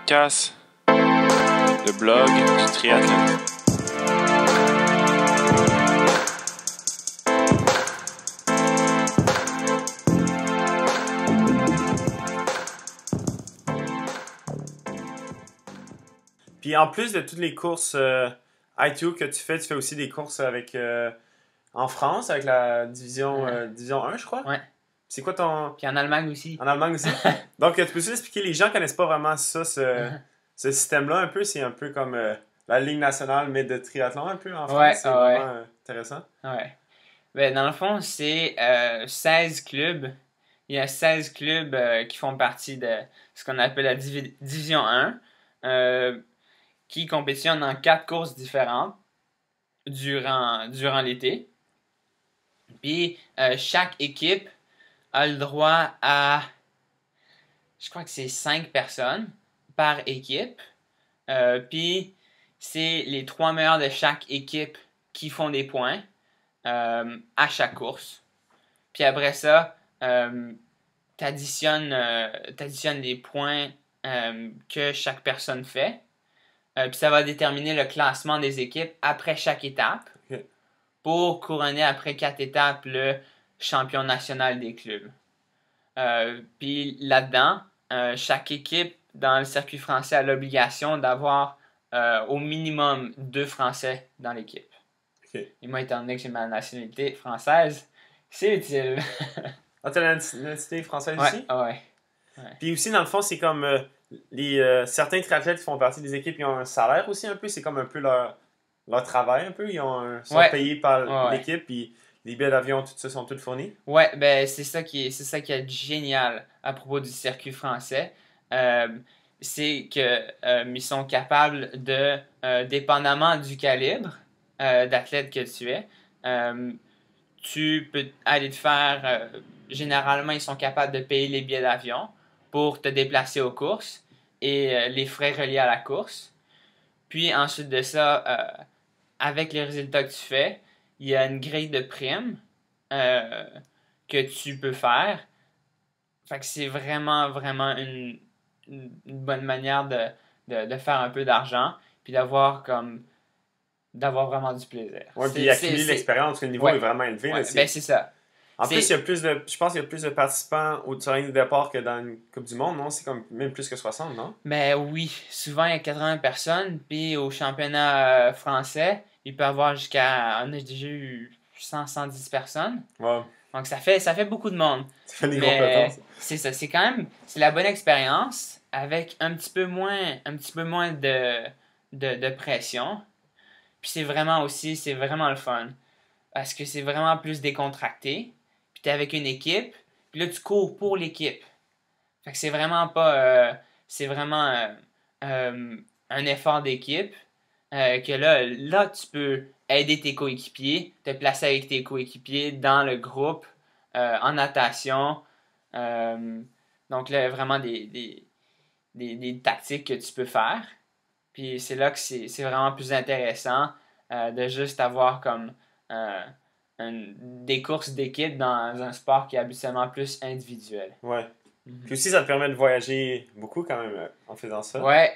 podcast, le blog du triathlète. Puis en plus de toutes les courses ITU que tu fais aussi des courses avec en France, avec la division 1, je crois. Ouais. C'est quoi ton... Puis en Allemagne aussi. En Allemagne aussi. Donc, tu peux aussi expliquer, les gens ne connaissent pas vraiment ça, ce système-là un peu. C'est un peu comme la Ligue nationale, mais de triathlon un peu en France. Ouais, c'est vraiment intéressant. Ouais. Ben, dans le fond, c'est 16 clubs. Il y a 16 clubs qui font partie de ce qu'on appelle la division 1, qui compétitionnent dans 4 courses différentes durant l'été. Puis, chaque équipe a le droit à, je crois que c'est 5 personnes par équipe. Puis, c'est les 3 meilleurs de chaque équipe qui font des points à chaque course. Puis après ça, t'additionnes les points que chaque personne fait. Puis ça va déterminer le classement des équipes après chaque étape. Okay. Pour couronner après 4 étapes le champion national des clubs. Puis là-dedans, chaque équipe dans le circuit français a l'obligation d'avoir au minimum 2 Français dans l'équipe. Okay. Et moi, étant donné que j'ai ma nationalité française, c'est utile. Ah, t'as la nationalité française aussi? Ouais. Puis aussi, dans le fond, c'est comme certains triathlètes qui font partie des équipes, ils ont un salaire aussi un peu. C'est comme un peu leur travail un peu. Ils sont payés par l'équipe, puis les billets d'avion, tout ça, sont tous fournis. Ouais, ben c'est ça qui est génial à propos du circuit français. C'est que ils sont capables de, dépendamment du calibre d'athlète que tu es, tu peux aller te faire... généralement, ils sont capables de payer les billets d'avion pour te déplacer aux courses et les frais reliés à la course. Puis ensuite de ça, avec les résultats que tu fais, il y a une grille de primes que tu peux faire. Fait que c'est vraiment une bonne manière de faire un peu d'argent puis d'avoir vraiment du plaisir. Oui, puis accumuler l'expérience, parce que le niveau est vraiment élevé. Ouais, ben c'est ça. En plus, je pense qu'il y a plus de participants au terrain de départ que dans une Coupe du Monde, non? C'est comme même plus que 60, non? Ben oui, souvent il y a 80 personnes, puis au championnat français, il peut y avoir jusqu'à... On a déjà eu 110 personnes. Wow. Donc ça fait beaucoup de monde. Ça fait des gros pelotons, ça. C'est ça, c'est quand même... C'est la bonne expérience, avec un petit peu moins de pression. Puis c'est vraiment le fun. Parce que c'est vraiment plus décontracté. Puis t'es avec une équipe, puis là tu cours pour l'équipe. Fait que c'est vraiment pas... c'est vraiment un effort d'équipe. Que là, tu peux aider tes coéquipiers, te placer avec tes coéquipiers dans le groupe, en natation. Donc là, vraiment des tactiques que tu peux faire. Puis c'est là que c'est vraiment plus intéressant de juste avoir comme des courses d'équipe dans un sport qui est habituellement plus individuel. Ouais. Puis aussi, ça te permet de voyager beaucoup quand même en faisant ça. Ouais.